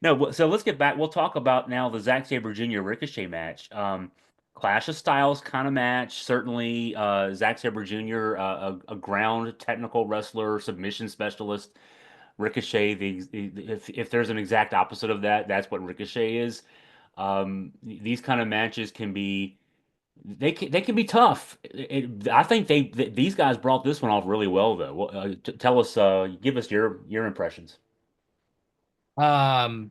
No, so let's get back. We'll talk about now the Zack Sabre Jr. Ricochet match. Clash of Styles kind of match. Certainly, Zack Sabre Jr., a ground technical wrestler, submission specialist. Ricochet, if there's an exact opposite of that, that's what Ricochet is. These kind of matches can be they can be tough. I think these guys brought this one off really well, though. Tell us, give us your impressions. Um,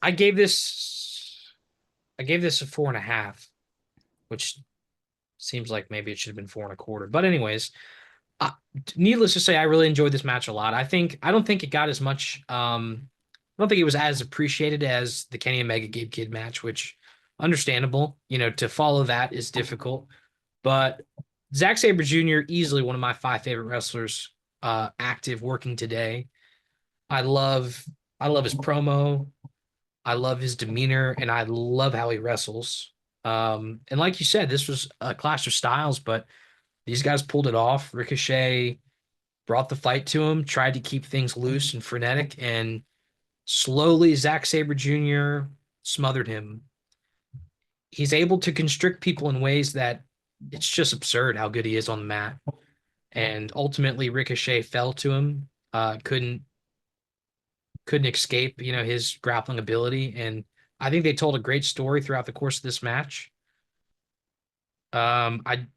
I gave this I gave this a 4.5, which seems like maybe it should have been 4.25. But anyways, uh, needless to say, I really enjoyed this match a lot. I don't think it got as much. I don't think it was as appreciated as the Kenny Omega Gabe Kidd match, which understandable. To follow that is difficult. But Zack Sabre Jr. easily one of my five favorite wrestlers, active working today. I love I love his promo. I love his demeanor, and I love how he wrestles. And like you said, this was a clash of styles, but these guys pulled it off. Ricochet brought the fight to him, tried to keep things loose and frenetic, and slowly Zack Sabre Jr. smothered him. He's able to constrict people in ways that it's just absurd how good he is on the mat. And ultimately, Ricochet fell to him. Couldn't escape, his grappling ability. And I think they told a great story throughout the course of this match. I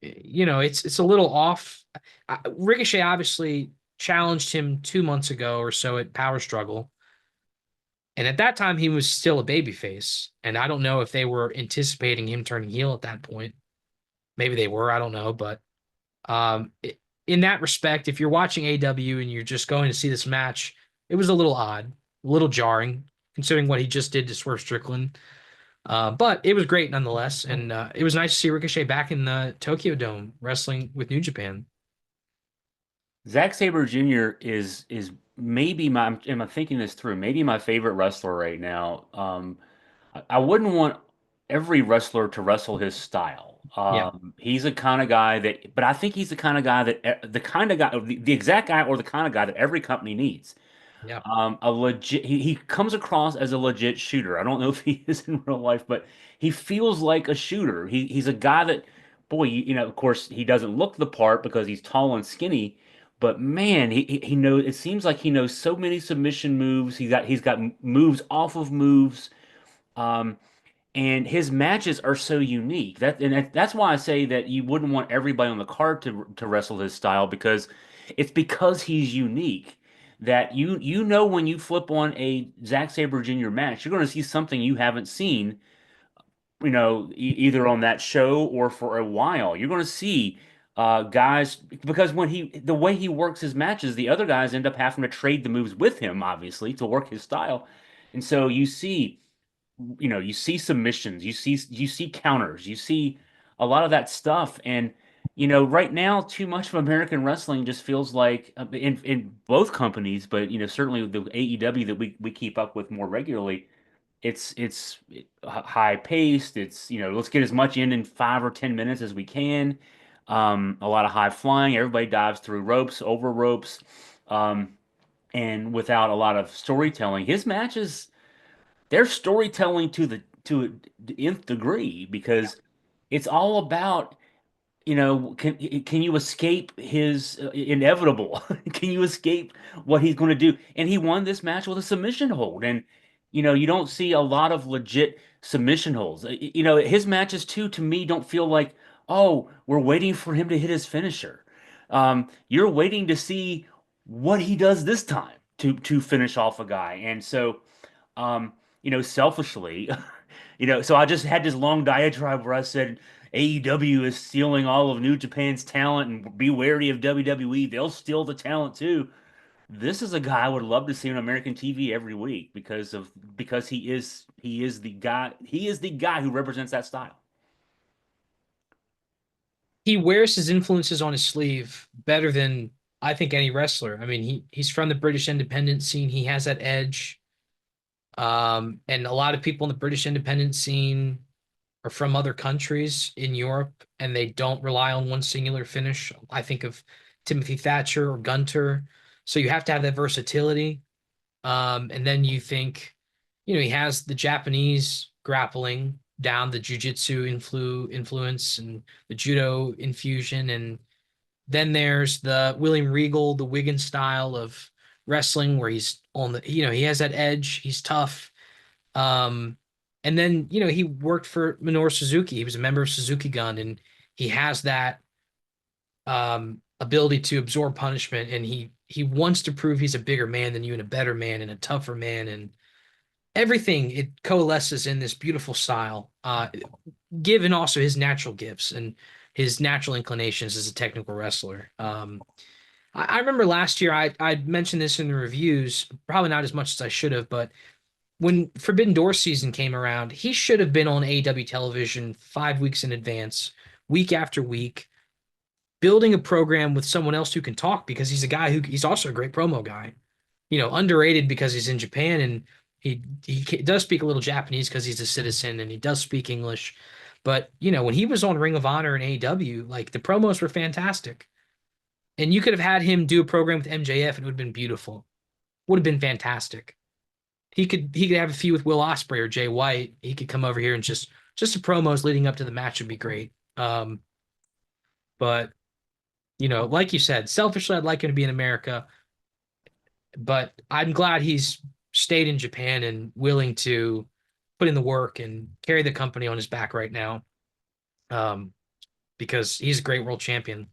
it's a little off. Ricochet obviously challenged him 2 months ago or so at Power Struggle, and at that time he was still a babyface. And I don't know if they were anticipating him turning heel at that point. Maybe they were. I don't know, but um, in that respect, if you're watching AW and you're just going to see this match, it was a little odd, a little jarring, considering what he just did to Swerve Strickland. But it was great nonetheless, and it was nice to see Ricochet back in the Tokyo Dome wrestling with New Japan. Zack Sabre Jr. is maybe my am I thinking this through? Maybe my favorite wrestler right now. I wouldn't want every wrestler to wrestle his style. Yeah, He's the kind of guy that, but I think he's the kind of guy that the kind of guy, the exact guy or the kind of guy that every company needs. yeah. A legit, he comes across as a legit shooter. I don't know if he is in real life, but he feels like a shooter. He's a guy that, boy, of course, he doesn't look the part because he's tall and skinny, but man, he knows. It seems like he knows so many submission moves. He's got moves off of moves. Um, and his matches are so unique. That's why I say that you wouldn't want everybody on the card to wrestle his style because it's because he's unique that you know when you flip on a Zack Sabre Jr. match, you're going to see something you haven't seen, either on that show or for a while. You're going to see guys because the way he works his matches, the other guys end up having to trade the moves with him, obviously, to work his style. And so you see submissions, you see counters, you see a lot of that stuff. And right now, too much of American wrestling just feels like in both companies, but certainly the AEW that we keep up with more regularly, it's high paced. It's let's get as much in 5 or 10 minutes as we can. A lot of high flying. Everybody dives through ropes, over ropes, um, and without a lot of storytelling. His matches, they're storytelling to the nth degree because it's all about can you escape his inevitable? Can you escape what he's going to do? And he won this match with a submission hold. And you don't see a lot of legit submission holds. His matches too, to me, don't feel like, oh, we're waiting for him to hit his finisher. You're waiting to see what he does this time to finish off a guy. And so, selfishly, so I just had this long diatribe where I said AEW is stealing all of New Japan's talent and be wary of WWE. They'll steal the talent too. This is a guy I would love to see on American TV every week because he is the guy who represents that style. He wears his influences on his sleeve better than I think any wrestler. I mean, he's from the British independent scene. He has that edge. And a lot of people in the British independent scene are from other countries in Europe, and they don't rely on one singular finish. I think of Timothy Thatcher or Gunter. So you have to have that versatility. And then you think, you know, he has the Japanese grappling down, the jujitsu influence and the judo infusion. And then there's the William Regal, the Wigan style of wrestling where he's on the, you know, he has that edge. He's tough. Um, and then, you know, he worked for Minoru Suzuki. He was a member of Suzuki Gun, and he has that ability to absorb punishment. And he wants to prove he's a bigger man than you and a better man and a tougher man. And everything it coalesces in this beautiful style, given also his natural gifts and his natural inclinations as a technical wrestler. I remember last year I mentioned this in the reviews, probably not as much as I should have, but when Forbidden Door season came around, he should have been on AEW television 5 weeks in advance, week after week, building a program with someone else who can talk because he's a guy who he's also a great promo guy. You know, underrated because he's in Japan and he does speak a little Japanese because he's a citizen and he does speak English. But, you know, when he was on Ring of Honor and AEW, like the promos were fantastic. And you could have had him do a program with MJF and it would have been beautiful. Would have been fantastic. He could have a feud with Will Ospreay or Jay White. He could come over here and just the promos leading up to the match would be great. But you know, like you said, selfishly I'd like him to be in America, but I'm glad he's stayed in Japan and willing to put in the work and carry the company on his back right now. Um, because he's a great world champion.